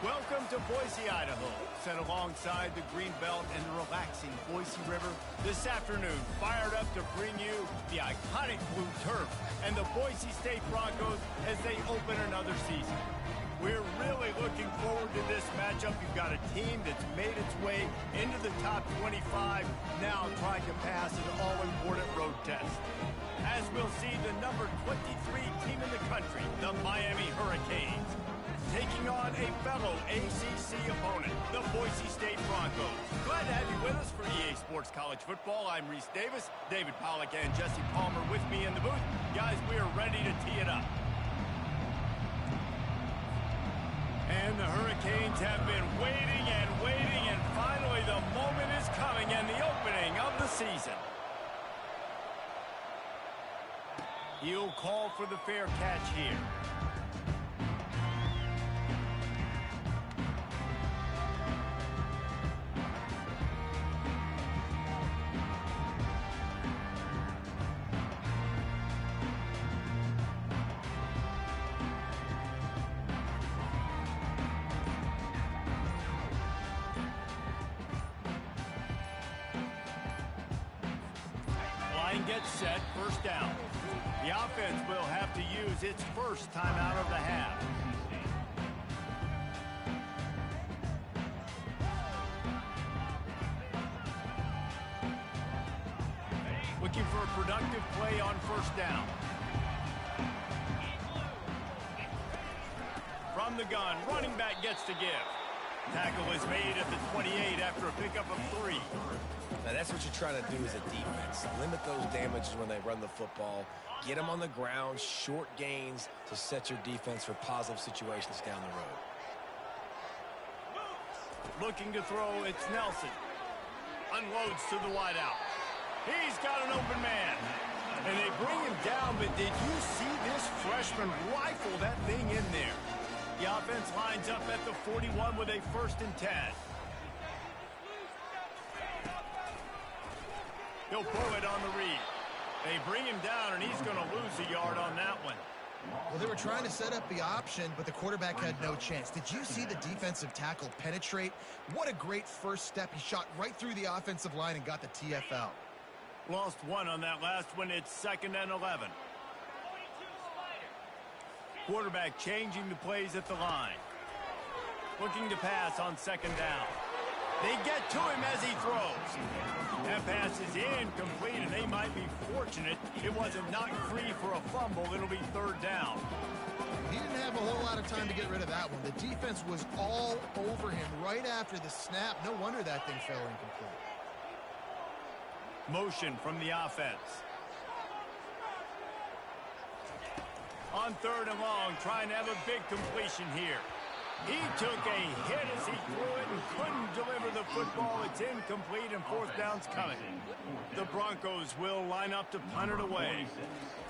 Welcome to Boise, Idaho. Set alongside the Greenbelt and the relaxing Boise River, this afternoon fired up to bring you the iconic blue turf and the Boise State Broncos as they open another season. We're really looking forward to this matchup. You've got a team that's made its way into the top 25, now trying to pass an all-important road test. As we'll see the number 23 team in the country, the Miami Hurricanes, taking on a fellow ACC opponent, the Boise State Broncos. Glad to have you with us for EA Sports College Football. I'm Reese Davis, David Pollack and Jesse Palmer with me in the booth. Guys, we are ready to tee it up. And the Hurricanes have been waiting, and finally the moment is coming and the opening of the season. He'll call for the fair catch here. Gets set, first down. The offense will have to use its first timeout of the half. Looking for a productive play on first down. From the gun, running back gets to give. Tackle is made at the 28 after a pickup of 3. Now, that's what you're trying to do as a defense. Limit those damages when they run the football. Get them on the ground, short gains to set your defense for positive situations down the road. Looking to throw, it's Nelson. Unloads to the wideout. He's got an open man. And they bring him down, but did you see this freshman rifle that thing in there? The offense lines up at the 41 with a 1st and 10. He'll pull it on the read. They bring him down, and he's going to lose a yard on that one. Well, they were trying to set up the option, but the quarterback had no chance. Did you see the defensive tackle penetrate? What a great first step. He shot right through the offensive line and got the TFL. Lost one on that last one. It's 2nd and 11. Quarterback changing the plays at the line. Looking to pass on 2nd down. They get to him as he throws. That pass is incomplete, and they might be fortunate it wasn't knocked free for a fumble. It'll be 3rd down. He didn't have a whole lot of time to get rid of that one. The defense was all over him right after the snap. No wonder that thing fell incomplete. Motion from the offense. On 3rd and long, trying to have a big completion here. He took a hit as he threw it and couldn't deliver the football. It's incomplete and 4th down's coming. The Broncos will line up to punt it away.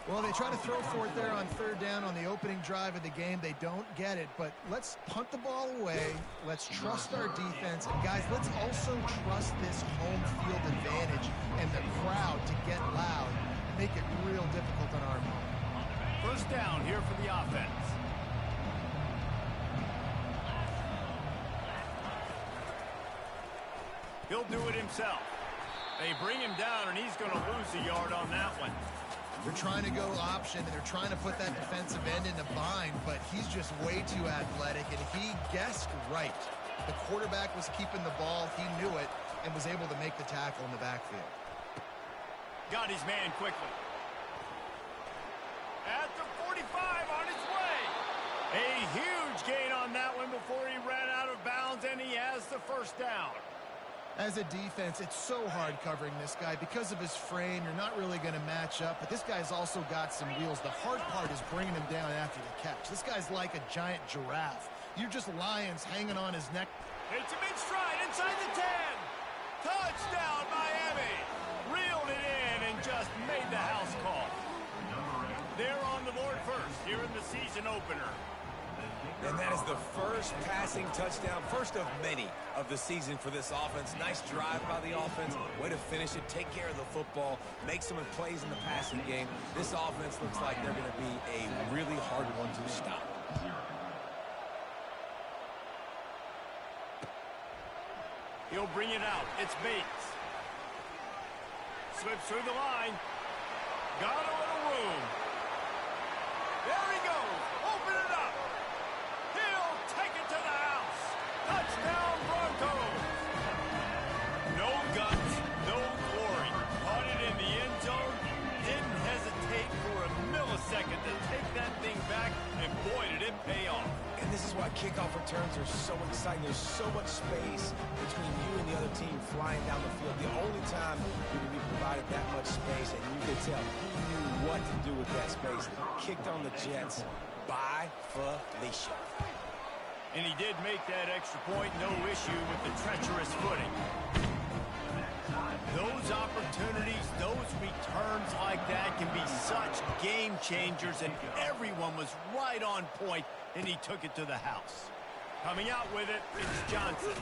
Well, they try to throw for it there on 3rd down on the opening drive of the game. They don't get it, but let's punt the ball away. Let's trust our defense. And, guys, let's also trust this home field advantage and the crowd to get loud and make it real difficult on our opponent. 1st down here for the offense. He'll do it himself. They bring him down, and he's going to lose a yard on that one. They're trying to go option, and they're trying to put that defensive end in a bind, but he's just way too athletic, and he guessed right. The quarterback was keeping the ball. He knew it and was able to make the tackle in the backfield. Got his man quickly. At the 45 on his way. A huge gain on that one before he ran out of bounds, and he has the 1st down. As a defense, it's so hard covering this guy. Because of his frame, you're not really going to match up, but this guy's also got some wheels. The hard part is bringing him down after the catch. This guy's like a giant giraffe. You're just lions hanging on his neck. It's a mid-stride inside the 10. Touchdown, Miami. Reeled it in and just made the house call. They're on the board first here in the season opener. And that is the first passing touchdown, first of many of the season for this offense. Nice drive by the offense. Way to finish it, take care of the football, make some plays in the passing game. This offense looks like they're going to be a really hard one to stop. He'll bring it out. It's Bates. Slips through the line. Got a little room. There he goes. Open it up. He'll take it to the house. Touchdown, Broncos. No guts, no glory. Caught it in the end zone. Didn't hesitate for a millisecond to take that thing back, and boy, did it pay off. And this is why kickoff returns are so exciting. There's so much space between you and the other team flying down the field. The only time you can be provided that much space, and you could tell he knew what to do with that space. Kicked on the Jets by Felicia. And he did make that extra point, no issue with the treacherous footing. Those opportunities, those returns like that can be such game changers, and everyone was right on point, and he took it to the house. Coming out with it, it's Johnson.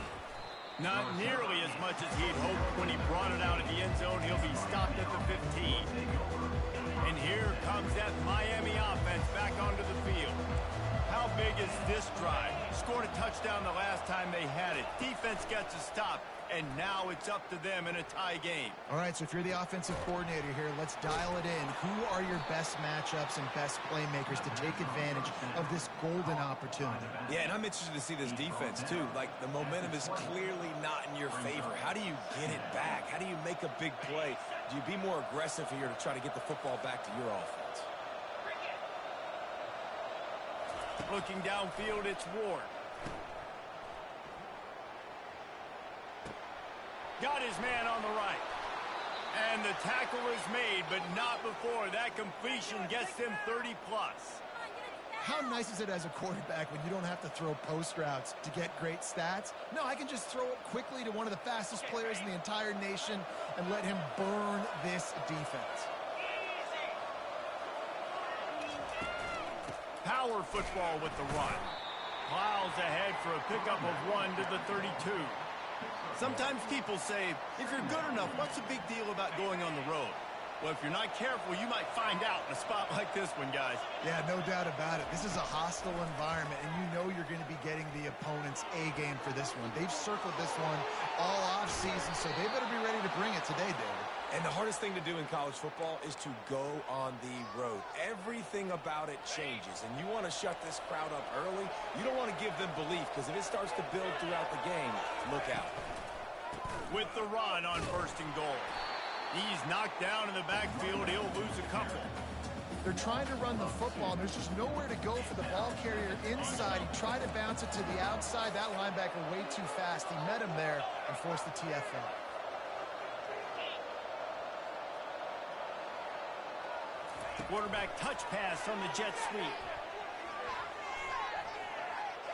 Not nearly as much as he'd hoped when he brought it out of the end zone. He'll be stopped at the 15. And here comes that Miami offense back onto the field. How big is this drive? Scored a touchdown the last time they had it. Defense gets a stop, and now it's up to them in a tie game. All right, so if you're the offensive coordinator here, let's dial it in. Who are your best matchups and best playmakers to take advantage of this golden opportunity? Yeah, and I'm interested to see this defense, too. Like, the momentum is clearly not in your favor. How do you get it back? How do you make a big play? Do you be more aggressive here to try to get the football back to your offense? Looking downfield, it's Ward. Got his man on the right. And the tackle is made, but not before that completion gets them 30-plus. How nice is it as a quarterback when you don't have to throw post routes to get great stats? No, I can just throw it quickly to one of the fastest players in the entire nation and let him burn this defense. Power football with the run. Plows ahead for a pickup of 1 to the 32. Sometimes people say, if you're good enough, what's the big deal about going on the road? Well, if you're not careful, you might find out in a spot like this one, guys. Yeah, no doubt about it. This is a hostile environment, and you know you're going to be getting the opponent's A game for this one. They've circled this one all offseason, so they better be ready to bring it today, David. And the hardest thing to do in college football is to go on the road. Everything about it changes, and you want to shut this crowd up early. You don't want to give them belief, because if it starts to build throughout the game, look out. With the run on 1st and goal. He's knocked down in the backfield. He'll lose a couple. They're trying to run the football, and there's just nowhere to go for the ball carrier inside. He tried to bounce it to the outside. That linebacker way too fast. He met him there and forced the TFL. Quarterback touch pass on the jet sweep.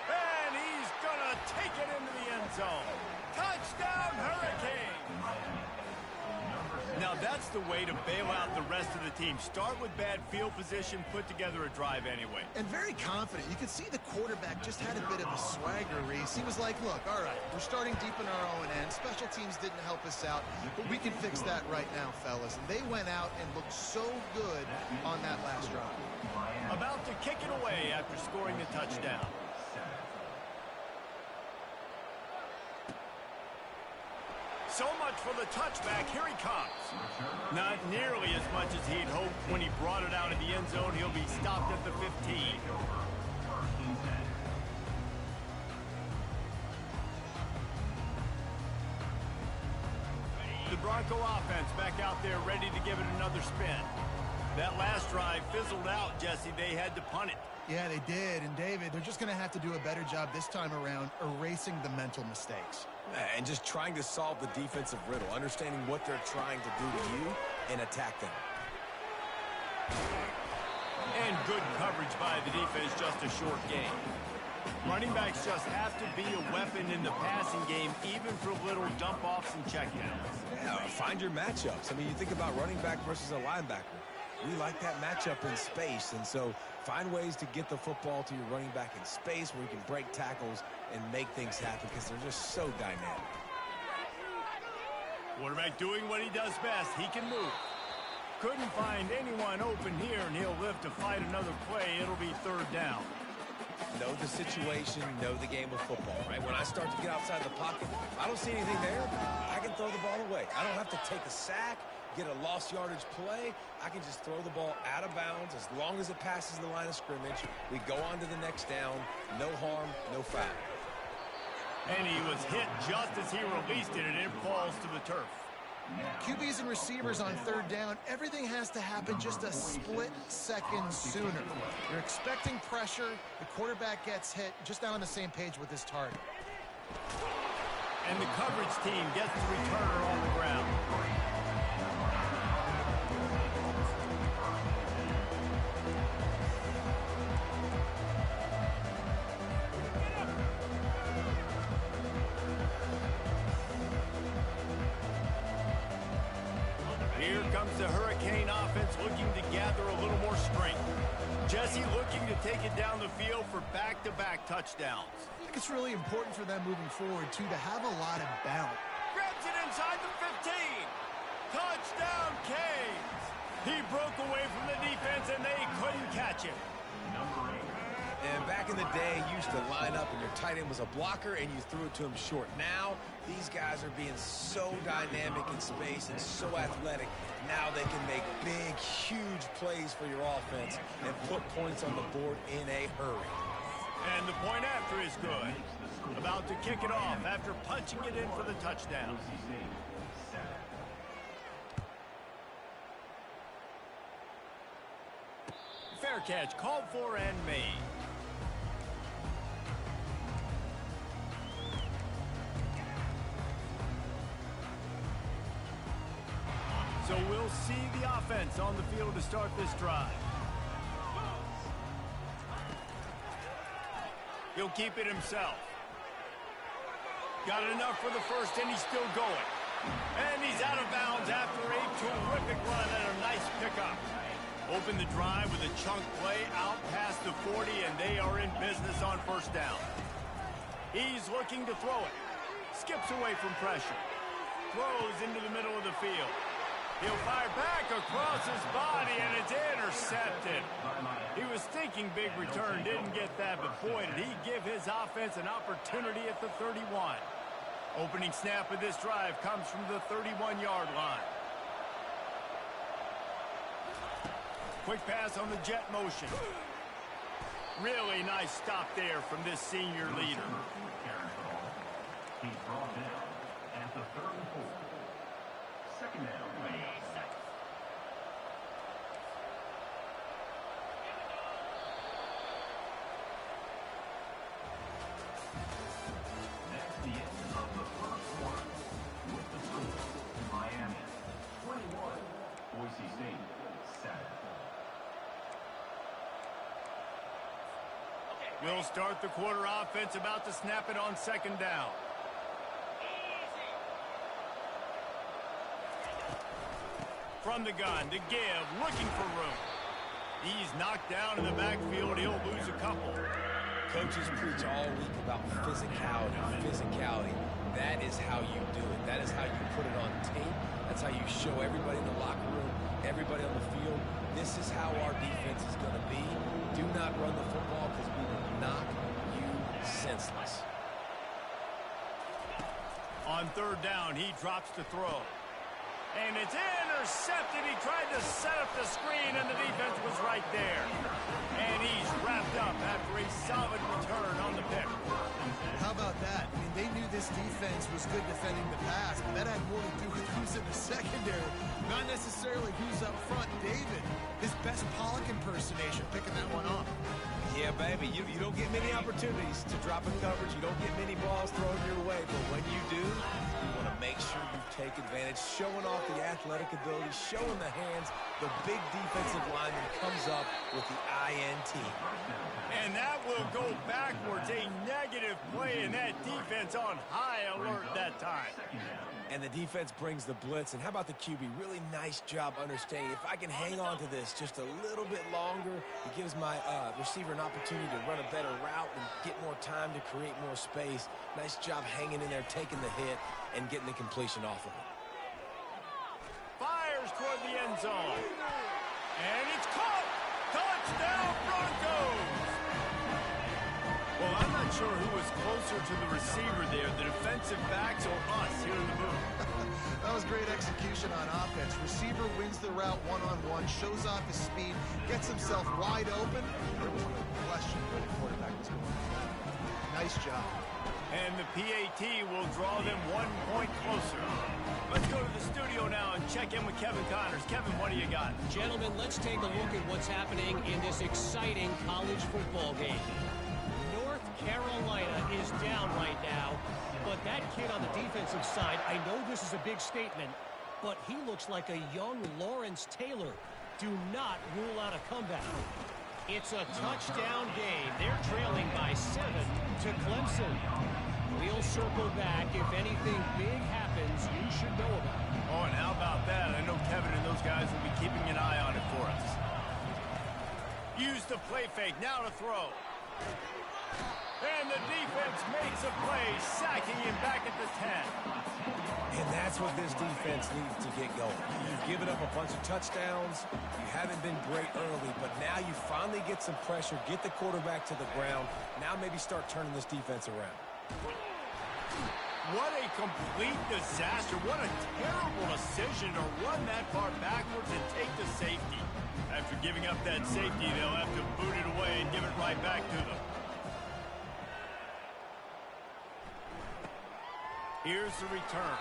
And he's going to take it into the end zone. Touchdown, Hurricane! Now that's the way to bail out the rest of the team. Start with bad field position, put together a drive anyway. And very confident. You could see the quarterback just had a bit of a swagger, Reese. He was like, look, all right, we're starting deep in our own end. Special teams didn't help us out, but we can fix that right now, fellas. And they went out and looked so good on that last drive. About to kick it away after scoring the touchdown. So much for the touchback. Here he comes. Not nearly as much as he'd hoped when he brought it out of the end zone. He'll be stopped at the 15. The Bronco offense back out there ready to give it another spin. That last drive fizzled out, Jesse. They had to punt it. Yeah, they did. And, David, they're just going to have to do a better job this time around erasing the mental mistakes. And just trying to solve the defensive riddle, understanding what they're trying to do to you and attack them. And good coverage by the defense, just a short game. Running backs just have to be a weapon in the passing game, even for little dump-offs and checkdowns. Yeah, find your matchups. I mean, you think about running back versus a linebacker. We like that matchup in space, and so find ways to get the football to your running back in space where you can break tackles and make things happen because they're just so dynamic. Quarterback doing what he does best. He can move. Couldn't find anyone open here, and he'll live to fight another play. It'll be 3rd down. Know the situation, know the game of football, right? When I start to get outside the pocket, if I don't see anything there, I can throw the ball away. I don't have to take a sack, get a lost yardage play. I can just throw the ball out of bounds as long as it passes the line of scrimmage. We go on to the next down. No harm, no foul. And he was hit just as he released it, and it falls to the turf. QBs and receivers on third down, everything has to happen just a split second sooner. You're expecting pressure, the quarterback gets hit, just not on the same page with his target. And the coverage team gets the returner on the ground. Here comes the Hurricane offense looking to gather a little more strength. Jesse looking to take it down the field for back-to-back touchdowns. I think it's really important for them moving forward, too, to have a lot of bounce. Grabs it inside the 15. Touchdown, Canes. He broke away from the defense, and they couldn't catch him. And back in the day, you used to line up and your tight end was a blocker and you threw it to him short. Now, these guys are being so dynamic in space and so athletic. Now they can make big, huge plays for your offense and put points on the board in a hurry. And the point after is good. About to kick it off after punching it in for the touchdown. Fair catch called for and made. So we'll see the offense on the field to start this drive. He'll keep it himself. Got enough for the first, and he's still going. And he's out of bounds after a terrific run and a nice pickup. Open the drive with a chunk play out past the 40, and they are in business on first down. He's looking to throw it. Skips away from pressure. Throws into the middle of the field. He'll fire back across his body, and it's intercepted. He was thinking big return, didn't get that, but boy, did he give his offense an opportunity at the 31. Opening snap of this drive comes from the 31-yard line. Quick pass on the jet motion. Really nice stop there from this senior leader. He's brought down at the 34. Second down. That's the end of the first quarter. With the score, Miami 21, Boise State 7. We'll start the quarter offense, about to snap it on second down. From the gun to give, looking for room. He's knocked down in the backfield. He'll lose a couple. Coaches preach all week about physicality. That is how you do it. That is how you put it on tape. That's how you show everybody in the locker room, everybody on the field. This is how our defense is going to be. Do not run the football because we will knock you senseless. On third down, he drops the throw. And it's intercepted. He tried to set up the screen, and the defense was right there. And he's wrapped up after a solid return on the pick. How about that? I mean, they knew this defense was good defending the pass, but that had more to do with who's in the secondary, not necessarily who's up front. David, his best Pollock impersonation, picking that one off. Yeah, baby, you don't get many opportunities to drop a coverage. You don't get many balls thrown your way, but when you do, you want to make sure you take advantage, showing off the athletic ability, showing the hands. The big defensive lineman comes up with the INT. And that will go backwards. A negative play, and that defense on high alert that time. And the defense brings the blitz. And how about the QB? Really nice job understanding. If I can hang on to this just a little bit longer, it gives my receiver an opportunity to run a better route and get more time to create more space. Nice job hanging in there, taking the hit, and getting the completion off of it. Fires toward the end zone. And it's caught. Touchdown, Broncos. Well, I'm not sure who was closer to the receiver there, the defensive backs or us here in the booth. That was great execution on offense. Receiver wins the route one-on-one, shows off his speed, gets himself wide open. There was no question where the quarterback was going. Nice job. And the PAT will draw them 1 point closer. Let's go to the studio now and check in with Kevin Connors. Kevin, what do you got? Gentlemen, let's take a look at what's happening in this exciting college football game. North Carolina is down right now, but that kid on the defensive side, I know this is a big statement, but he looks like a young Lawrence Taylor. Do not rule out a comeback. It's a touchdown game. They're trailing by 7 to Clemson. We'll circle back. If anything big happens, you should know about it. Oh, and how about that? I know Kevin and those guys will be keeping an eye on it for us. Use the play fake. Now to throw. And the defense makes a play, sacking him back at the 10. And that's what this defense needs to get going. You've given up a bunch of touchdowns. You haven't been great early, but now you finally get some pressure, get the quarterback to the ground. Now maybe start turning this defense around. What a complete disaster. What a terrible decision to run that far backwards and take the safety. After giving up that safety, they'll have to boot it away and give it right back to them. Here's the return.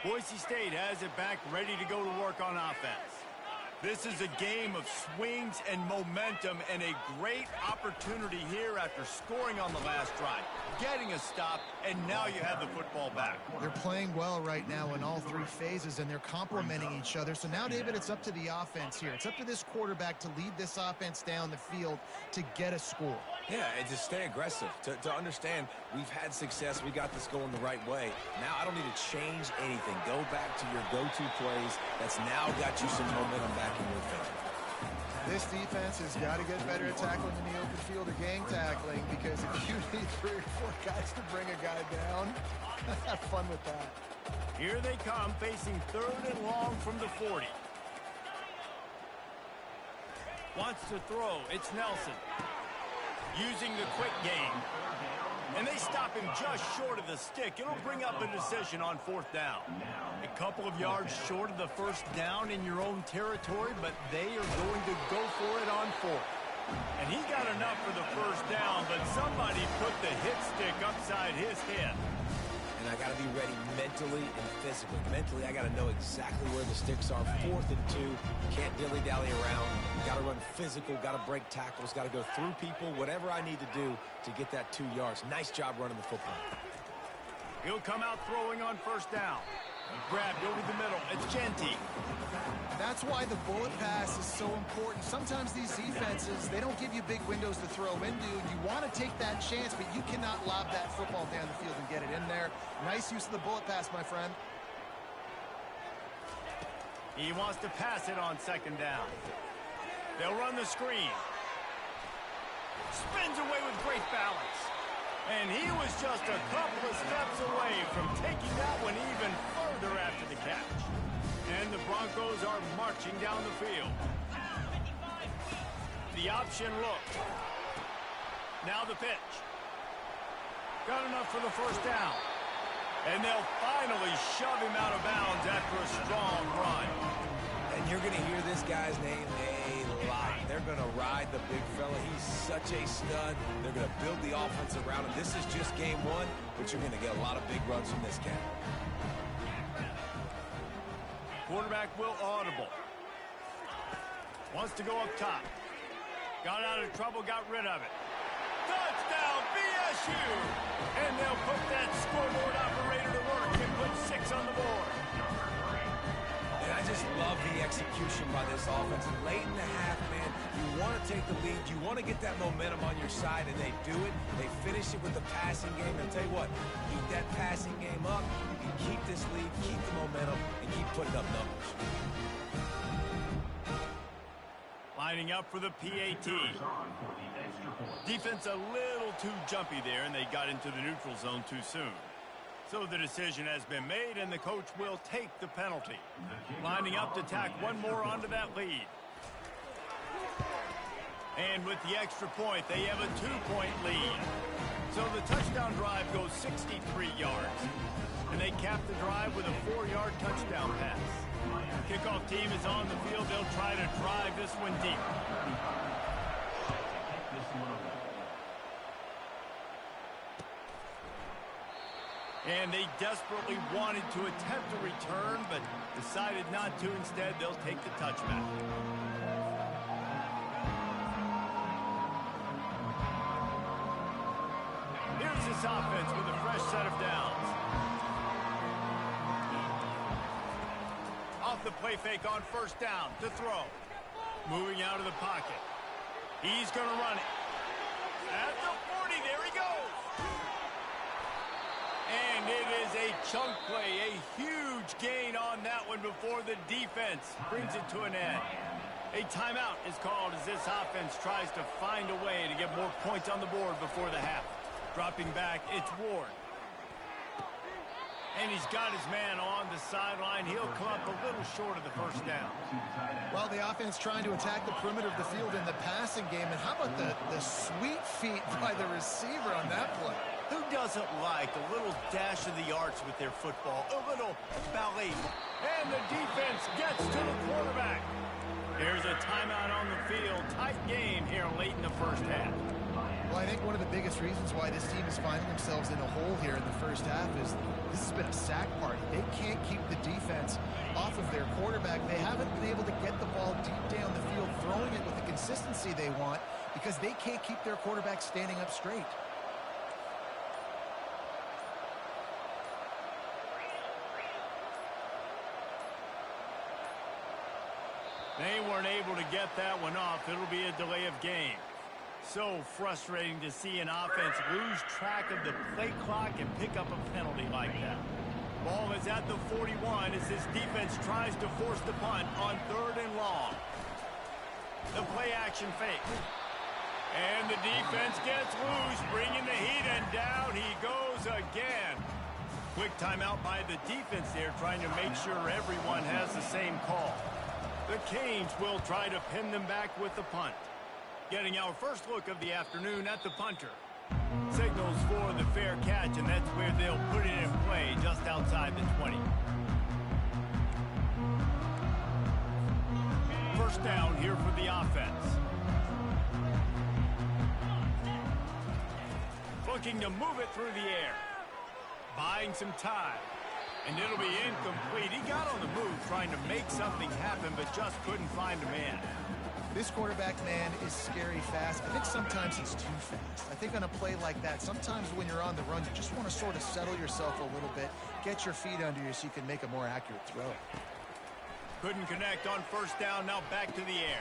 Boise State has it back, ready to go to work on offense. This is a game of swings and momentum and a great opportunity here after scoring on the last drive, getting a stop, and now you have the football back. They're playing well right now in all 3 phases, and they're complementing each other. So now, David, it's up to the offense here. It's up to this quarterback to lead this offense down the field to get a score. Yeah, and to stay aggressive, to understand we've had success, we got this going the right way. Now I don't need to change anything. Go back to your go-to plays. That's now got you some momentum back in your favor. This defense has got to get better at tackling in the open field or gang tackling, because if you need 3 or 4 guys to bring a guy down, have fun with that. Here they come, facing 3rd and long from the 40. Wants to throw. It's Nelson. Using the quick game. And they stop him just short of the stick. It'll bring up a decision on 4th down. A couple of yards short of the 1st down in your own territory, but they are going to go for it on 4th. And he got enough for the 1st down, but somebody put the hit stick upside his head. And I got to be ready mentally and physically. Mentally, I got to know exactly where the sticks are. 4th and 2. Can't dilly-dally around. Got to run physical. Got to break tackles. Got to go through people. Whatever I need to do to get that 2 yards. Nice job running the football. He'll come out throwing on 1st down. Grabbed over the middle. It's Genty. That's why the bullet pass is so important. Sometimes these defenses, they don't give you big windows to throw into. You want to take that chance, but you cannot lob that football down the field and get it in there. Nice use of the bullet pass, my friend. He wants to pass it on 2nd down. They'll run the screen. Spins away with great balance. And he was just a couple of steps away from taking that one even further after the catch. And the Broncos are marching down the field. The option look. Now the pitch. Got enough for the 1st down. And they'll finally shove him out of bounds after a strong run. And you're going to hear this guy's name a lot. They're going to ride the big fella. He's such a stud. They're going to build the offense around him. This is just game 1, but you're going to get a lot of big runs from this cat. Quarterback will audible. Wants to go up top. Got out of trouble, got rid of it. Touchdown, BSU! And they'll put that scoreboard operator to work and put 6 on the board. And I just love the execution by this offense. And late in the half, man, you want to take the lead. You want to get that momentum on your side, and they do it. They finish it with the passing game. And I'll tell you what, keep that passing game up. You can keep this lead, keep the momentum, and keep putting up numbers. Lining up for the PAT. Defense a little too jumpy there, and they got into the neutral zone too soon. So the decision has been made, and the coach will take the penalty. Lining up to tack one more onto that lead. And with the extra point, they have a 2-point lead. So the touchdown drive goes 63 yards. And they cap the drive with a 4-yard touchdown pass. Kickoff team is on the field. They'll try to drive this one deep. And they desperately wanted to attempt a return, but decided not to. Instead, they'll take the touchback. Here's this offense with a fresh set of downs. Off the play fake on first down to throw. Moving out of the pocket. He's going to run it. At the 40, there he goes. And it is a chunk play, a huge gain on that one before the defense brings it to an end. A timeout is called as this offense tries to find a way to get more points on the board before the half. Dropping back, it's Ward. And he's got his man on the sideline. He'll come up a little short of the first down. Well, the offense trying to attack the perimeter of the field in the passing game. And how about the sweet feet by the receiver on that play? Who doesn't like a little dash of the arts with their football? A little ballet. And the defense gets to the quarterback. There's a timeout on the field. Tight game here late in the first half. Well, I think one of the biggest reasons why this team is finding themselves in a hole here in the first half is this has been a sack party. They can't keep the defense off of their quarterback. They haven't been able to get the ball deep down the field, throwing it with the consistency they want because they can't keep their quarterback standing up straight. They weren't able to get that one off. It'll be a delay of game. So frustrating to see an offense lose track of the play clock and pick up a penalty like that. Ball is at the 41 as this defense tries to force the punt on 3rd and long. The play action fake. And the defense gets loose, bringing the heat, and down he goes again. Quick timeout by the defense there, trying to make sure everyone has the same call. The Canes will try to pin them back with the punt. Getting our first look of the afternoon at the punter. Signals for the fair catch, and that's where they'll put it in play, just outside the 20. First down here for the offense. Looking to move it through the air. Buying some time. And it'll be incomplete. He got on the move trying to make something happen, but just couldn't find a man. This quarterback, man, is scary fast. I think sometimes he's too fast. I think on a play like that, sometimes when you're on the run, you just want to sort of settle yourself a little bit, get your feet under you so you can make a more accurate throw. Couldn't connect on first down, now back to the air.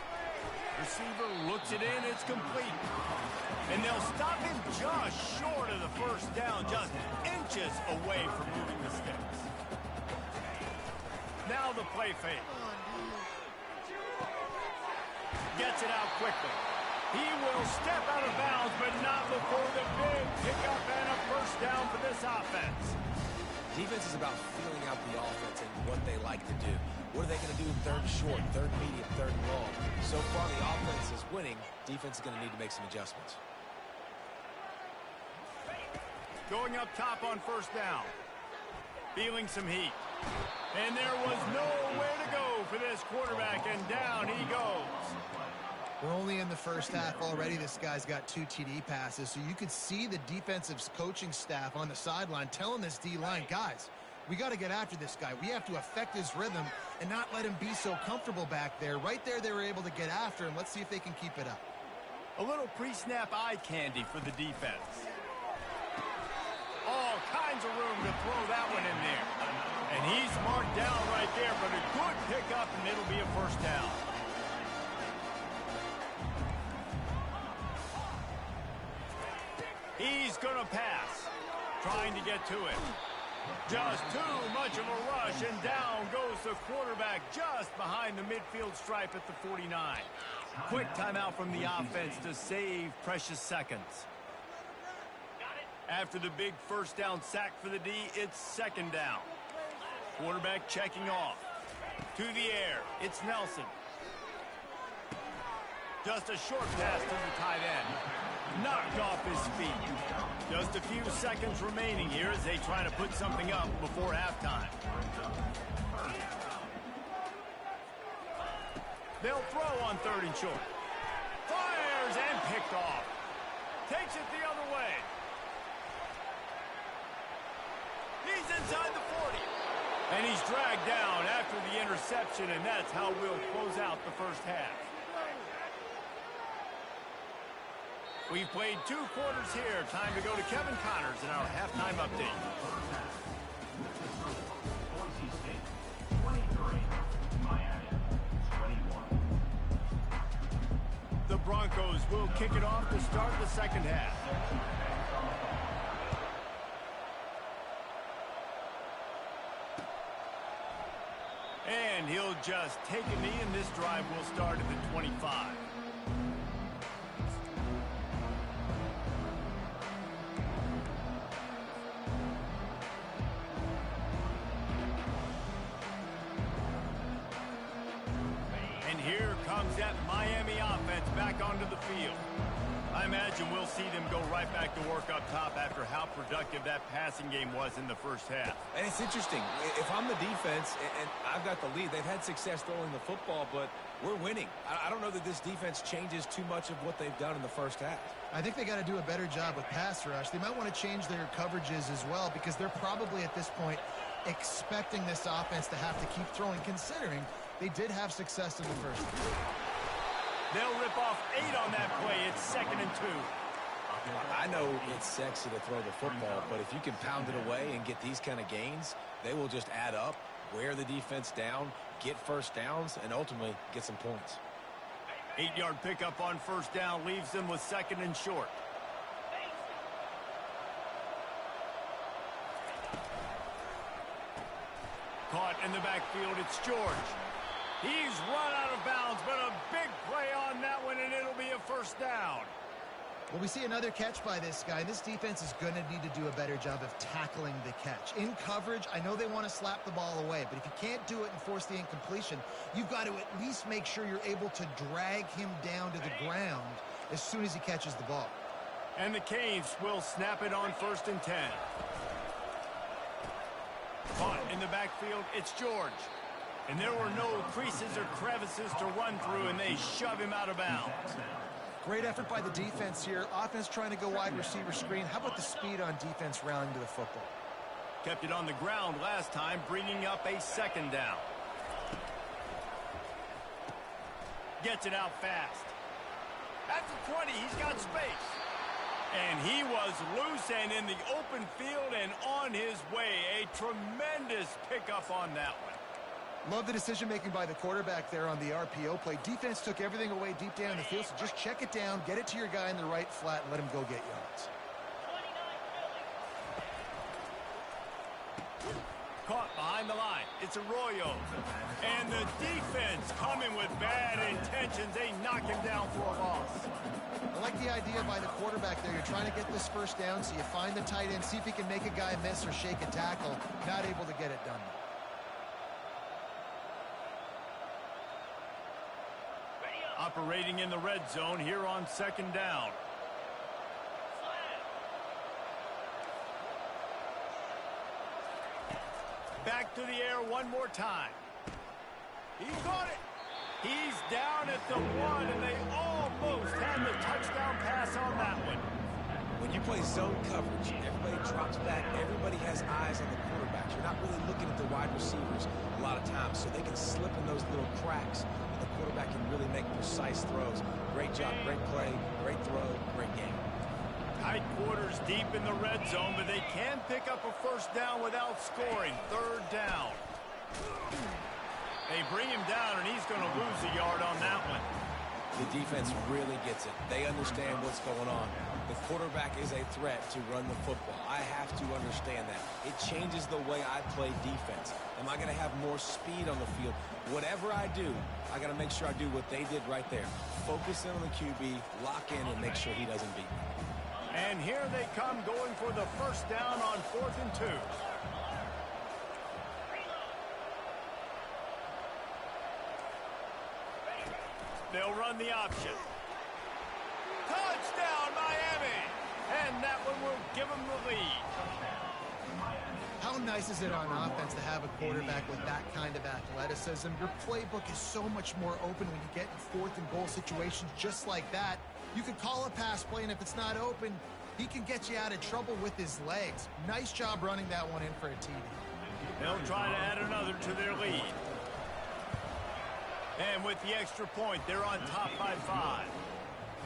Receiver looks it in, it's complete. And they'll stop him just short of the first down, just inches away from moving the sticks. Now the play fake. Gets it out quickly. He will step out of bounds, but not before the big pickup and a first down for this offense. Defense is about feeling out the offense and what they like to do. What are they going to do 3rd short, 3rd medium, 3rd long? So far, the offense is winning. Defense is going to need to make some adjustments. Going up top on first down. Feeling some heat. And there was nowhere to go for this quarterback, and down he goes. We're only in the first half already. This guy's got 2 TD passes, so you could see the defensive coaching staff on the sideline telling this D-line, guys, we got to get after this guy. We have to affect his rhythm and not let him be so comfortable back there. Right there, they were able to get after him. Let's see if they can keep it up. A little pre-snap eye candy for the defense. All kinds of room to throw that one in there. And he's marked down right there, but a good pickup, and it'll be a first down. He's going to pass. Trying to get to it. Just too much of a rush, and down goes the quarterback just behind the midfield stripe at the 49. Quick timeout from the offense to save precious seconds. After the big first down sack for the D, it's second down. Quarterback checking off. To the air, it's Nelson. Just a short pass to the tight end. Knocked off his feet. Just a few seconds remaining here as they try to put something up before halftime. They'll throw on 3rd and short. Fires and picked off. Takes it the other way. He's inside the 40. And he's dragged down after the interception, and that's how we'll close out the first half. We've played 2 quarters here. Time to go to Kevin Connors in our halftime update. Boise State, 23. Miami, 21. The Broncos will kick it off to start the second half. And he'll just take a knee, and this drive will start at the 25. And here comes that Miami offense back onto the field. I imagine we'll see them go right back to work up top after how productive that passing game was in the first half. And it's interesting. If I'm the defense and I've got the lead, they've had success throwing the football, but we're winning. I don't know that this defense changes too much of what they've done in the first half. I think they got to do a better job with pass rush. They might want to change their coverages as well because they're probably at this point expecting this offense to have to keep throwing, considering they did have success in the first half. They'll rip off 8 on that play. It's 2nd and 2. I know it's sexy to throw the football, but if you can pound it away and get these kind of gains, they will just add up, wear the defense down, get first downs, and ultimately get some points. 8-yard pickup on first down leaves them with 2nd and short. Caught in the backfield, it's George. He's run out of bounds, but a big play on that one, and it'll be a first down. Well, we see another catch by this guy. This defense is going to need to do a better job of tackling the catch. In coverage, I know they want to slap the ball away, but if you can't do it and force the incompletion, you've got to at least make sure you're able to drag him down to the ground as soon as he catches the ball. And the Canes will snap it on 1st and 10. Caught in the backfield, it's George. And there were no creases or crevices to run through, and they shove him out of bounds. Great effort by the defense here. Offense trying to go wide receiver screen. How about the speed on defense rallying to the football? Kept it on the ground last time, bringing up a 2nd down. Gets it out fast. At the 20, he's got space. And he was loose and in the open field and on his way. A tremendous pickup on that one. Love the decision-making by the quarterback there on the RPO play. Defense took everything away deep down in the field, so just check it down, get it to your guy in the right flat, and let him go get yards. Caught behind the line. It's Arroyo. And the defense coming with bad intentions. They knock him down for a loss. I like the idea by the quarterback there. You're trying to get this first down, so you find the tight end, see if he can make a guy miss or shake a tackle. Not able to get it done. Operating in the red zone here on 2nd down. Back to the air one more time. He caught it. He's down at the 1, and they almost had the touchdown pass on that one. When you play zone coverage, everybody drops back. Everybody has eyes on the quarterback. You're not really looking at the wide receivers a lot of times, so they can slip in those little cracks, and the quarterback can really make precise throws. Great job, great play, great throw, great game. Tight quarters deep in the red zone, but they can pick up a first down without scoring. 3rd down. They bring him down, and he's going to lose a yard on that one. The defense really gets it. They understand what's going on. The quarterback is a threat to run the football. I have to understand that. It changes the way I play defense. Am I going to have more speed on the field? Whatever I do, I got to make sure I do what they did right there. Focus in on the QB, lock in, and make sure he doesn't beat me. And here they come going for the first down on 4th and 2. They'll run the option. Touchdown, Miami! And that one will give them the lead. How nice is it on offense to have a quarterback with that kind of athleticism? Your playbook is so much more open when you get in 4th and goal situations just like that. You can call a pass play, and if it's not open, he can get you out of trouble with his legs. Nice job running that one in for a TD. They'll try to add another to their lead. And with the extra point, they're on top by 5.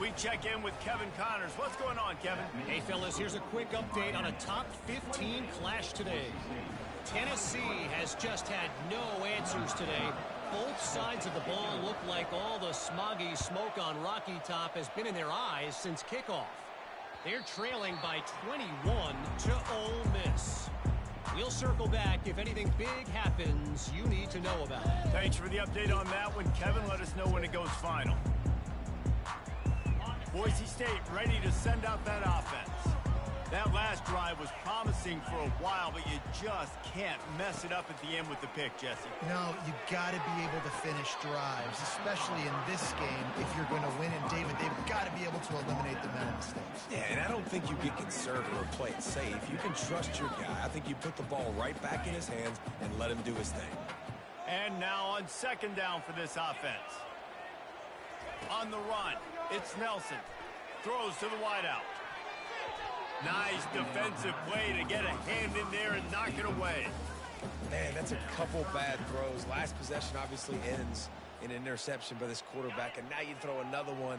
We check in with Kevin Connors. What's going on, Kevin? Hey, fellas, here's a quick update on a top 15 clash today. Tennessee has just had no answers today. Both sides of the ball look like all the smoggy smoke on Rocky Top has been in their eyes since kickoff. They're trailing by 21 to Ole Miss. We'll circle back if anything big happens you need to know about. Thanks for the update on that one, Kevin. Let us know when it goes final. Boise State ready to send out that offense. That last drive was promising for a while, but you just can't mess it up at the end with the pick, Jesse. No, you got to be able to finish drives, especially in this game if you're going to win. And David, they've got to be able to eliminate the mental mistakes. Yeah, and I don't think you get conservative or play it safe. You can trust your guy. I think you put the ball right back in his hands and let him do his thing. And now on 2nd down for this offense. On the run, it's Nelson. Throws to the wideout. Nice defensive play to get a hand in there and knock it away. Man, that's a couple bad throws. Last possession obviously ends in an interception by this quarterback, and now you throw another one,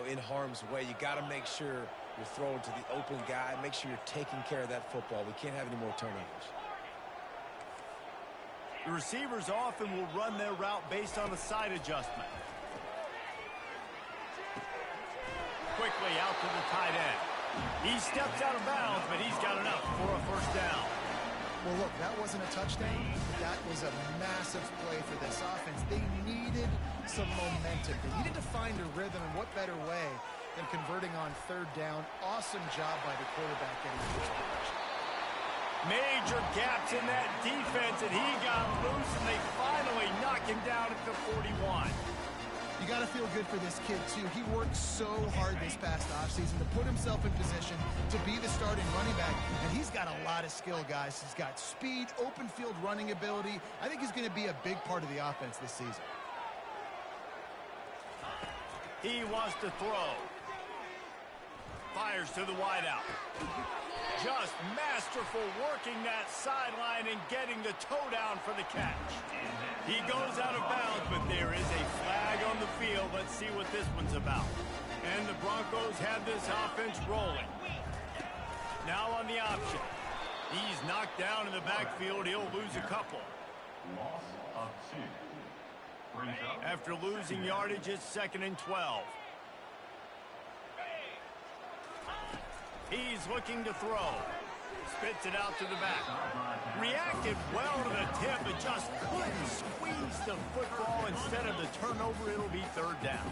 in harm's way. You got to make sure you're throwing to the open guy. Make sure you're taking care of that football. We can't have any more turnovers. The receivers often will run their route based on a side adjustment. Quickly out to the tight end. He steps out of bounds, but he's got enough for a first down. Well, look, that wasn't a touchdown. That was a massive play for this offense. They needed some momentum. They needed to find a rhythm, and what better way than converting on 3rd down. Awesome job by the quarterback getting first down. Major gaps in that defense, and he got loose, and they finally knock him down at the 41. You got to feel good for this kid, too. He worked so hard this past offseason to put himself in position to be the starting running back, and he's got a lot of skill, guys. He's got speed, open field running ability. I think he's going to be a big part of the offense this season. He wants to throw. Fires to the wideout. Just masterful working that sideline and getting the toe down for the catch. He goes out of bounds, but there is a flag on the field. Let's see what this one's about. And the Broncos have this offense rolling. Now on the option. He's knocked down in the backfield. He'll lose a couple. Loss of 2. Brings up After losing yardage, it's 2nd and 12. He's looking to throw. Spits it out to the back. Reacted well to the tip, but just couldn't squeeze the football. Instead of the turnover, it'll be 3rd down.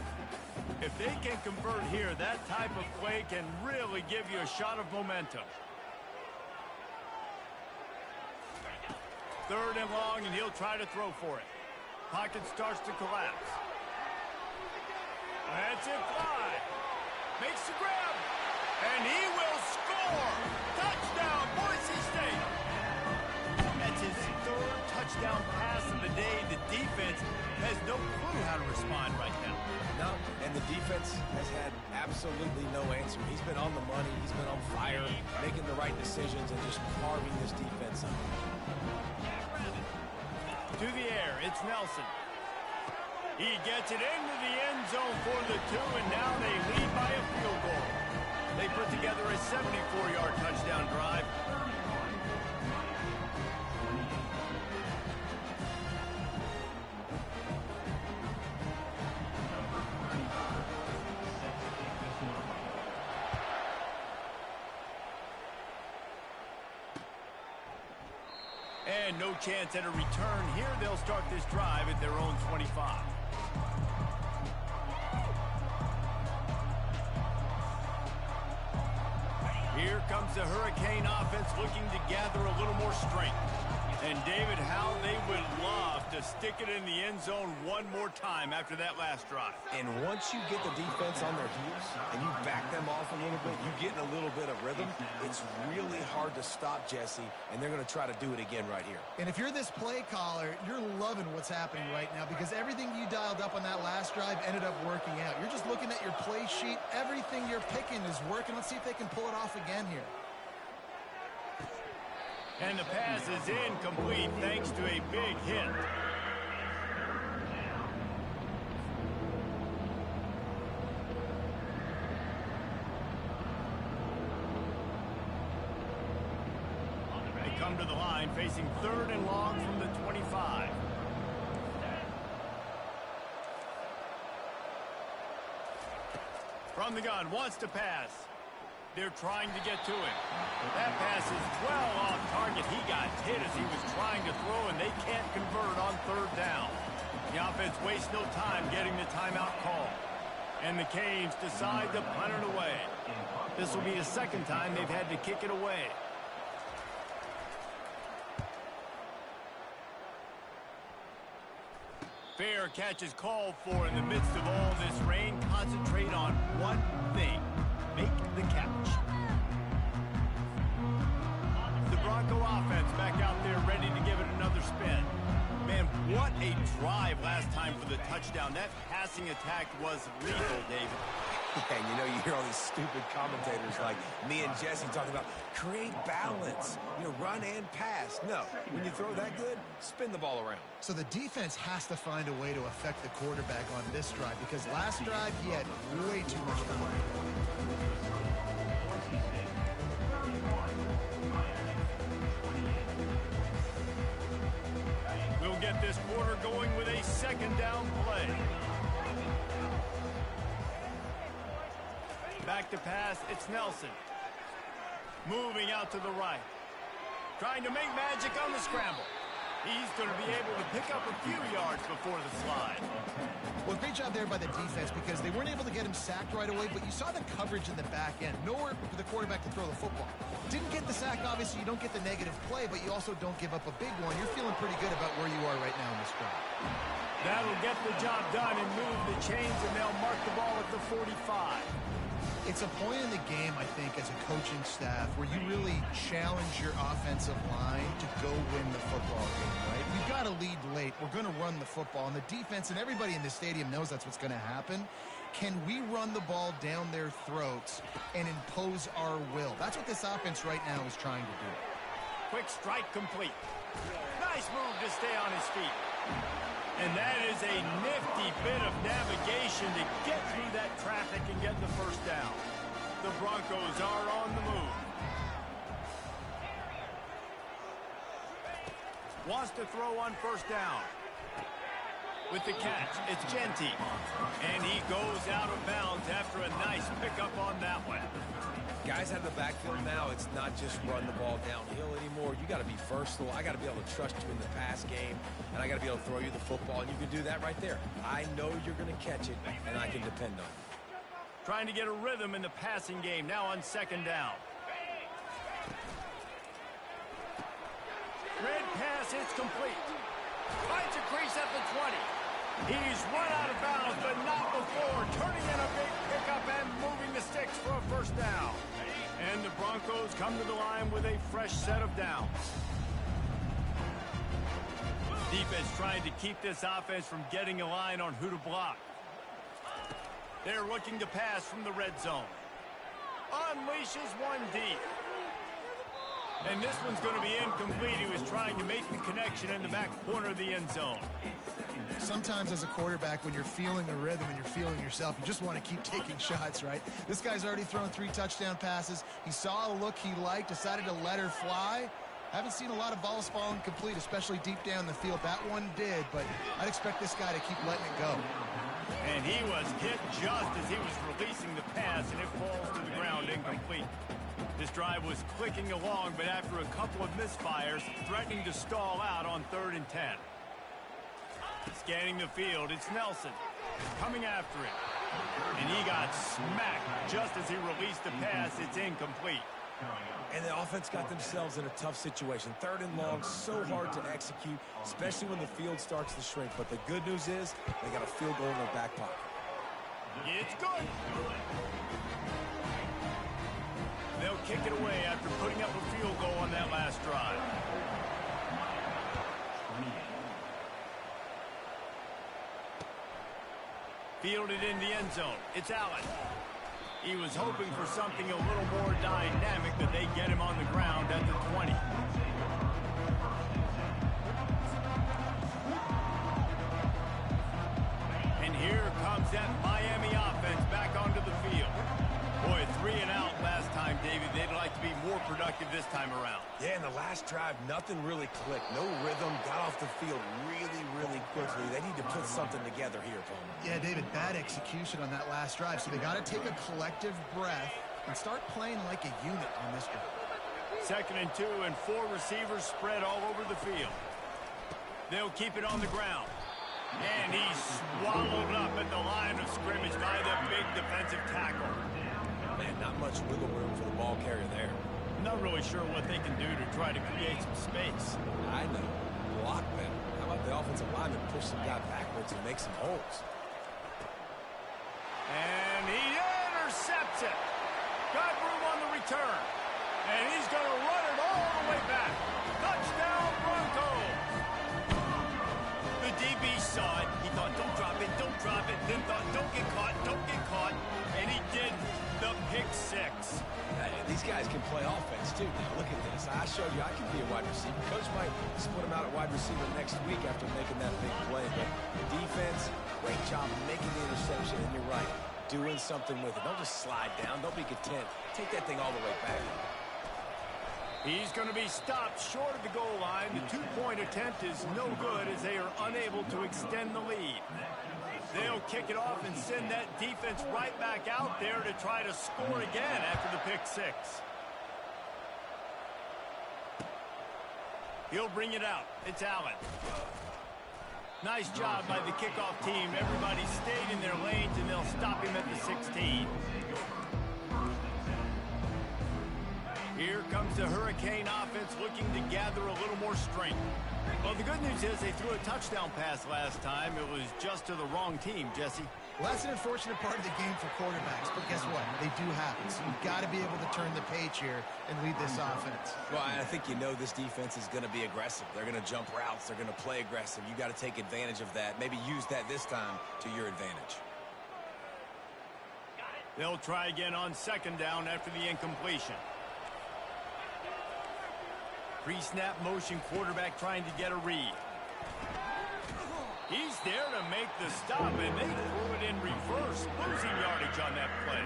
If they can convert here, that type of play can really give you a shot of momentum. 3rd and long, and he'll try to throw for it. Pocket starts to collapse. That's it, fly. Makes the grab. And he will score! Touchdown, Boise State! That's his 3rd touchdown pass of the day. The defense has no clue how to respond right now. No, and the defense has had absolutely no answer. He's been on the money. He's been on fire, making the right decisions, and just carving this defense up. To the air, it's Nelson. He gets it into the end zone for the 2, and now they lead by a field goal. They put together a 74-yard touchdown drive. And no chance at a return here. They'll start this drive at their own 25. Here comes the Hurricane offense looking to gather a little more strength. And, David, how they would love to stick it in the end zone one more time after that last drive. And once you get the defense on their heels and you back them off a little bit, you get in a little bit of rhythm, it's really hard to stop, Jesse, and they're going to try to do it again right here. And if you're this play caller, you're loving what's happening right now because everything you dialed up on that last drive ended up working out. You're just looking at your play sheet. Everything you're picking is working. Let's see if they can pull it off again here. And the pass is incomplete thanks to a big hit. They come to the line facing 3rd and long from the 25. From the gun, wants to pass. They're trying to get to him. That pass is well off target. He got hit as he was trying to throw, and they can't convert on 3rd down. The offense wastes no time getting the timeout call. And the Canes decide to punt it away. This will be the 2nd time they've had to kick it away. Fair catch is called for in the midst of all this rain. Concentrate on one thing. Make the catch. The Bronco offense back out there ready to give it another spin. Man, what a drive last time for the touchdown. That passing attack was lethal, David. And you know, you hear all these stupid commentators like me and Jesse talking about create balance, run and pass. No, when you throw that good, spin the ball around. So the defense has to find a way to affect the quarterback on this drive because last drive he had way too much time. We'll get this quarter going with a 2nd down play. Back to pass, it's Nelson. Moving out to the right. Trying to make magic on the scramble. He's going to be able to pick up a few yards before the slide. Well, great job there by the defense because they weren't able to get him sacked right away, but you saw the coverage in the back end. Nowhere for the quarterback to throw the football. Didn't get the sack, obviously. You don't get the negative play, but you also don't give up a big one. You're feeling pretty good about where you are right now in this drive. That'll get the job done and move the chains, and they'll mark the ball at the 45. It's a point in the game, I think, as a coaching staff where you really challenge your offensive line to go win the football game, right? You've got to lead late. We're going to run the football. And the defense and everybody in the stadium knows that's what's going to happen. Can we run the ball down their throats and impose our will? That's what this offense right now is trying to do. Quick strike complete. Nice move to stay on his feet. And that is a nifty bit of navigation to get through that traffic and get the 1st down. The Broncos are on the move. Wants to throw on 1st down. With the catch, it's Genty. And he goes out of bounds after a nice pickup on that one. Guys out of the backfield now, it's not just run the ball downhill anymore. You got to be versatile. I got to be able to trust you in the pass game, and I got to be able to throw you the football, and you can do that right there. I know you're going to catch it, and I can depend on it. Trying to get a rhythm in the passing game, now on 2nd down. Red pass, it's complete. Finds a crease at the 20. He's run out of bounds, but not before. Turning in a big pickup and moving the sticks for a 1st down. And the Broncos come to the line with a fresh set of downs. Defense trying to keep this offense from getting a line on who to block. They're looking to pass from the red zone. Unleashes one deep. And this one's going to be incomplete. He was trying to make the connection in the back corner of the end zone. Sometimes as a quarterback, when you're feeling the rhythm and you're feeling yourself, you just want to keep taking shots, right? This guy's already thrown 3 touchdown passes. He saw a look he liked, decided to let her fly. Haven't seen a lot of balls falling complete, especially deep down the field. That one did, but I'd expect this guy to keep letting it go. And he was hit just as he was releasing the pass, and it falls to the ground incomplete. This drive was clicking along, but after a couple of misfires, threatening to stall out on 3rd and 10. Scanning the field, it's Nelson coming after it. And he got smacked just as he released the pass. It's incomplete. And the offense got themselves in a tough situation. 3rd and long, so hard to execute, especially when the field starts to shrink. But the good news is they got a field goal in their back pocket. It's good. They'll kick it away after putting up a field goal on that last drive. Fielded in the end zone. It's Allen. He was hoping for something a little more dynamic, but they get him on the ground at the 20. And here comes that Miami offense back onto the field. Boy, 3 and out last time, David. They'd like to be more productive this time around. Yeah, in the last drive, nothing really clicked. No rhythm. Got off the field really quickly. They need to put something together here, Palmer. Yeah, David, bad execution on that last drive. So they got to take a collective breath and start playing like a unit on this drive. 2nd and 2, and 4 receivers spread all over the field. They'll keep it on the ground. And he's swallowed up at the line of scrimmage by the big defensive tackle. Man, not much wiggle room for the ball carrier there. Not really sure what they can do to try to create some space. I know. Block them. How about the offensive lineman push some guy backwards and make some holes? And he intercepts it. Got room on the return. And he's going to run it all the way back. Touchdown, Broncos. The DB saw it. He thought, don't drop it, don't drop it. Then thought, don't get caught, don't get caught. And he did the pick 6. Hey, these guys can play offense, too. Now, look at this. I showed you I can be a wide receiver. Coach might split him out at wide receiver next week after making that big play. But the defense, great job making the interception. And you're right, doing something with it. Don't just slide down. Don't be content. Take that thing all the way back. He's going to be stopped short of the goal line. The 2-point attempt is no good as they are unable to extend the lead. They'll kick it off and send that defense right back out there to try to score again after the pick 6. He'll bring it out. It's Allen. Nice job by the kickoff team. Everybody stayed in their lanes, and they'll stop him at the 16. Here comes the Hurricane offense looking to gather a little more strength. Well, the good news is they threw a touchdown pass last time. It was just to the wrong team, Jesse. Well, that's an unfortunate part of the game for quarterbacks, but guess what? They do happen. So you've got to be able to turn the page here and lead this offense. Well, I think you know this defense is going to be aggressive. They're going to jump routes. They're going to play aggressive. You got to take advantage of that. Maybe use that this time to your advantage. They'll try again on 2nd down after the incompletion. Pre-snap motion, quarterback trying to get a read. He's there to make the stop, and they threw it in reverse, losing yardage on that play.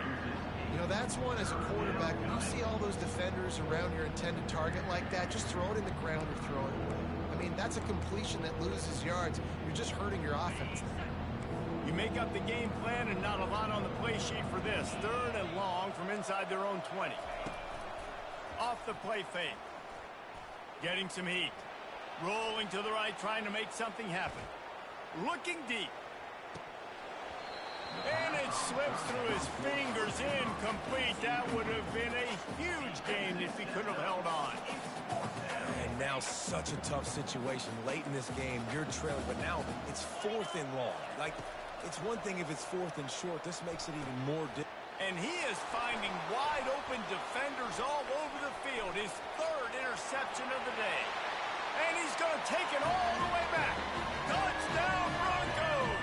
You know, that's one as a quarterback. When you see all those defenders around your intended target like that, just throw it in the ground or throw it away. I mean, that's a completion that loses yards. You're just hurting your offense. You make up the game plan and not a lot on the play sheet for this. 3rd and long from inside their own 20. Off the play fake. Getting some heat. Rolling to the right, trying to make something happen. Looking deep. And it slips through his fingers, incomplete. That would have been a huge game if he could have held on. And now such a tough situation. Late in this game, you're trailing, but now it's 4th and long. Like, it's one thing if it's 4th and short. This makes it even more difficult. And he is finding wide-open defenders all over the field. His 3rd interception of the day. And he's going to take it all the way back. Touchdown, Broncos!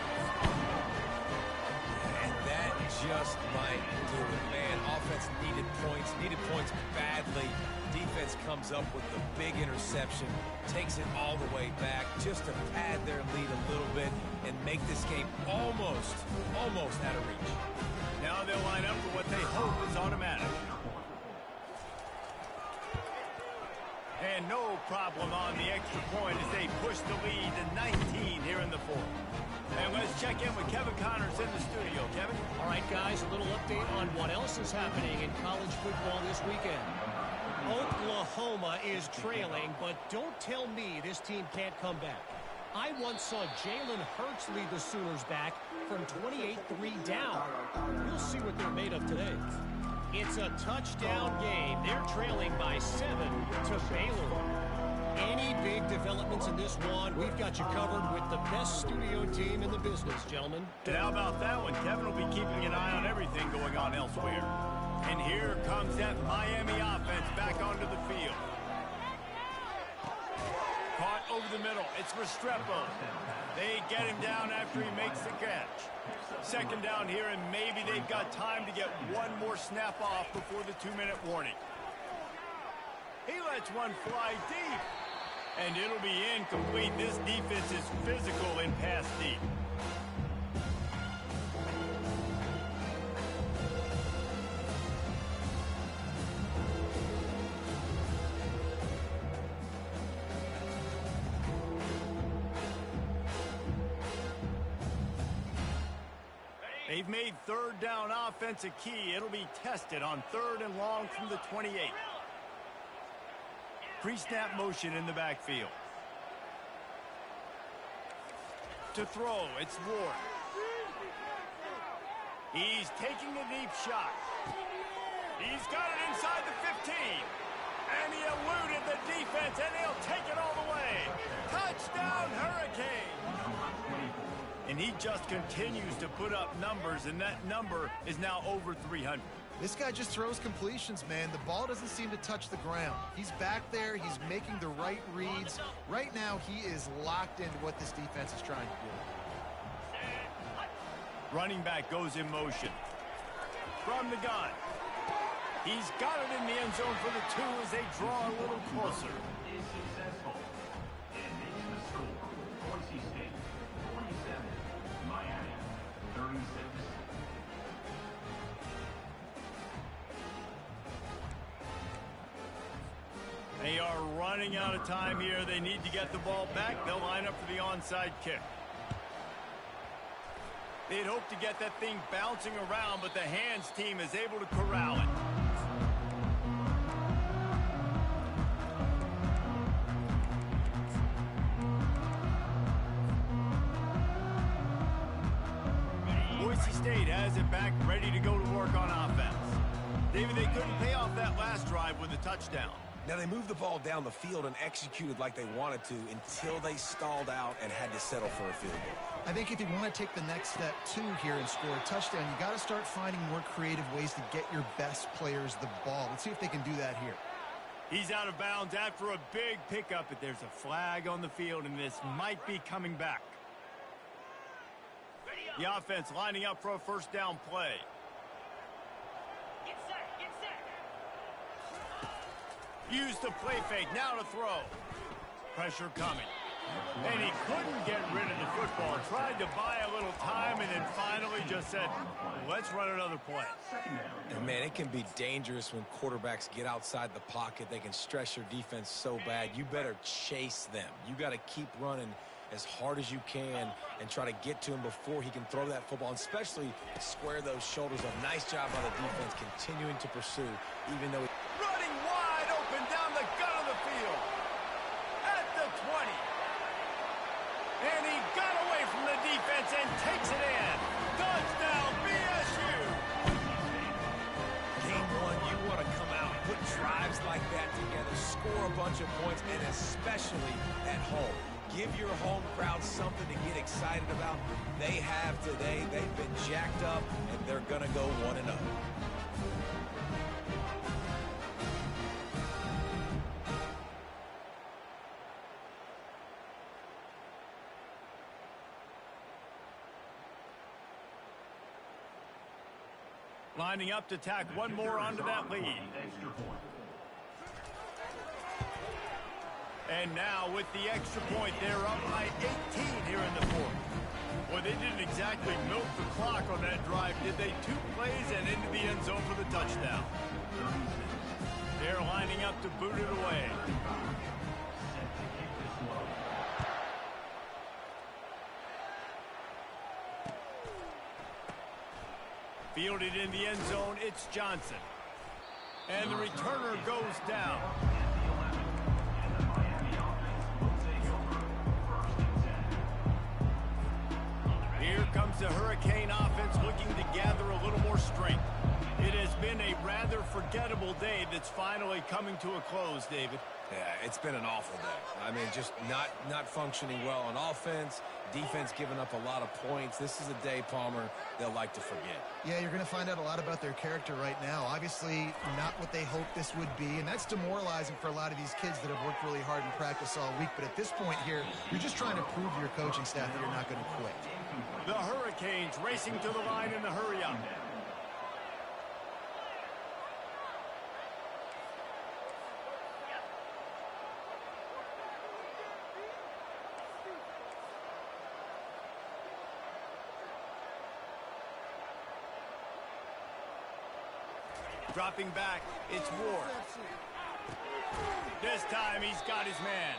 And that just might do it, man. Offense needed points badly. Defense comes up with the big interception, takes it all the way back just to pad their lead a little bit and make this game almost out of reach. Now they'll line up for what they hope is automatic. And no problem on the extra point as they push the lead to 19 here in the 4th. And let's check in with Kevin Connors in the studio. Kevin? All right, guys, a little update on what else is happening in college football this weekend. Oklahoma is trailing, but don't tell me this team can't come back. I once saw Jalen Hurts lead the Sooners back from 28-3 down. We'll see what they're made of today. It's a touchdown game. They're trailing by 7 to Baylor. Any big developments in this one, we've got you covered with the best studio team in the business, gentlemen. And how about that one? Kevin will be keeping an eye on everything going on elsewhere. And here comes that Miami offense back onto the field. Caught over the middle. It's Restrepo. They get him down after he makes the catch. Second down here, and maybe they've got time to get one more snap off before the 2-minute warning. He lets one fly deep. And it'll be incomplete. This defense is physical in pass deep. They've made third down offense a key. It'll be tested on 3rd and long from the 28. Pre-snap motion in the backfield. To throw, it's Ward. He's taking a deep shot. He's got it inside the 15. And he eluded the defense, and he'll take it all the way. Touchdown, Hurricane! And he just continues to put up numbers, and that number is now over 300. This guy just throws completions, man. The ball doesn't seem to touch the ground. He's back there. He's making the right reads. Right now, he is locked into what this defense is trying to do. Running back goes in motion. From the gun. He's got it in the end zone for the 2 as they draw a little closer. Is successful in making the score. Boise State 47, Miami 36. They are running out of time here. They need to get the ball back. They'll line up for the onside kick. They'd hope to get that thing bouncing around, but the hands team is able to corral it. Boise State has it back, ready to go to work on offense. David, they couldn't pay off that last drive with a touchdown. Now, they moved the ball down the field and executed like they wanted to until they stalled out and had to settle for a field goal. I think if you want to take the next step, too, here and score a touchdown, you got to start finding more creative ways to get your best players the ball. Let's see if they can do that here. He's out of bounds after a big pickup, but there's a flag on the field, and this might be coming back. The offense lining up for a first down play. Used the play fake, now to throw. Pressure coming. And he couldn't get rid of the football. Tried to buy a little time and then finally just said, let's run another play. And, man, it can be dangerous when quarterbacks get outside the pocket. They can stress your defense so bad. You better chase them. You got to keep running as hard as you can and try to get to him before he can throw that football, and especially square those shoulders up. Nice job by the defense continuing to pursue, even though Running wide open down the gut of the field. At the 20. And he got away from the defense and takes it in. Touchdown, BSU. Game 1, you want to come out and put drives like that together, score a bunch of points, and especially at home. Give your home crowd something to get excited about. They have today. They've been jacked up, and they're going to go 1-0. Lining up to tack one more onto that lead. Extra point. And now with the extra point, they're up by 18 here in the fourth. Well, they didn't exactly milk the clock on that drive, did they? 2 plays and into the end zone for the touchdown. They're lining up to boot it away. Fielded in the end zone, it's Johnson. And the returner goes down. Here comes the Hurricane offense looking to gather a little more strength. It has been a rather unforgettable day that's finally coming to a close, David. Yeah, it's been an awful day. I mean, just not functioning well on offense, defense giving up a lot of points. This is a day, Palmer, they'll like to forget. Yeah, you're going to find out a lot about their character right now. Obviously, not what they hoped this would be, and that's demoralizing for a lot of these kids that have worked really hard in practice all week. But at this point here, you're just trying to prove to your coaching staff that you're not going to quit. The Hurricanes racing to the line in the hurry-up. Dropping back, it's Ward. This time he's got his man.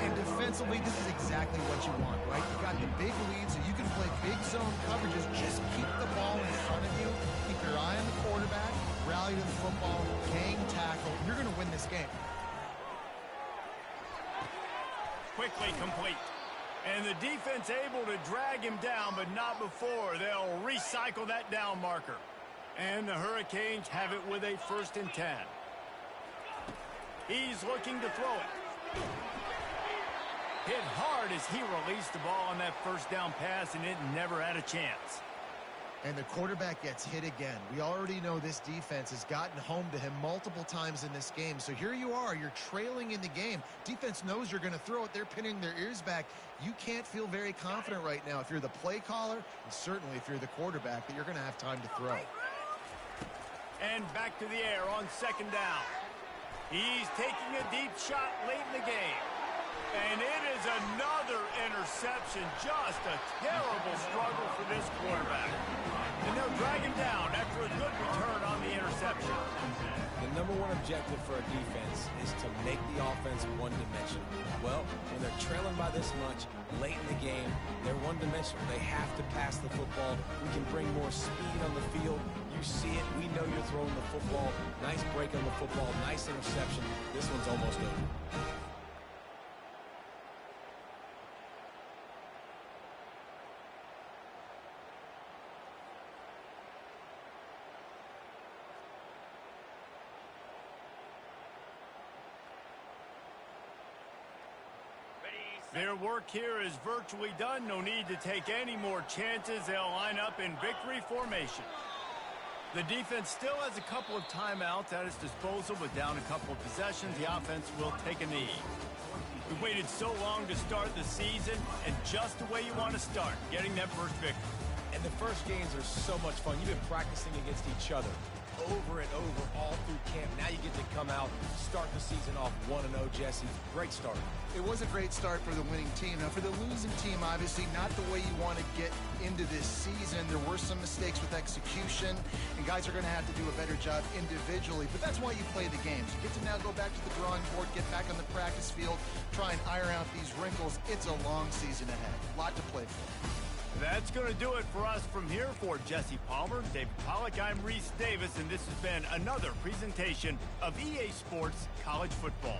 And defensively, this is exactly what you want, right? You've got the big lead, so you can play big zone coverages. Just keep the ball in front of you. Keep your eye on the quarterback. Rally to the football. Gang tackle. You're going to win this game. Quickly complete. And the defense able to drag him down, but not before. They'll recycle that down marker. And the Hurricanes have it with a 1st and 10. He's looking to throw it. Hit hard as he released the ball on that 1st down pass, and it never had a chance. And the quarterback gets hit again. We already know this defense has gotten home to him multiple times in this game. So here you are. You're trailing in the game. Defense knows you're going to throw it. They're pinning their ears back. You can't feel very confident right now if you're the play caller, and certainly if you're the quarterback, that you're going to have time to throw. And back to the air on 2nd down. He's taking a deep shot late in the game. And it is another interception. Just a terrible struggle for this quarterback. And they'll drag him down after a good return on the interception. The #1 objective for a defense is to make the offense one-dimensional. Well, when they're trailing by this much late in the game, they're one-dimensional. They have to pass the football. We can bring more speed on the field. You see it. We know you're throwing the football. Nice break on the football. Nice interception. This one's almost over. Their work here is virtually done. No need to take any more chances. They'll line up in victory formation. The defense still has a couple of timeouts at its disposal, but down a couple of possessions, the offense will take a knee. We waited so long to start the season, and just the way you want to start, getting that first victory. And the first games are so much fun. You've been practicing against each other over and over all through camp. Now you get to come out, start the season off 1-0, Jesse. Great start. It was a great start for the winning team. Now, for the losing team, obviously not the way you want to get into this season. There were some mistakes with execution, and guys are going to have to do a better job individually. But that's why you play the games. You get to now go back to the drawing board, get back on the practice field, try and iron out these wrinkles. It's a long season ahead. A lot to play for. That's going to do it for us from here. For Jesse Palmer, David Pollack, I'm Reese Davis, and this has been another presentation of EA Sports College Football.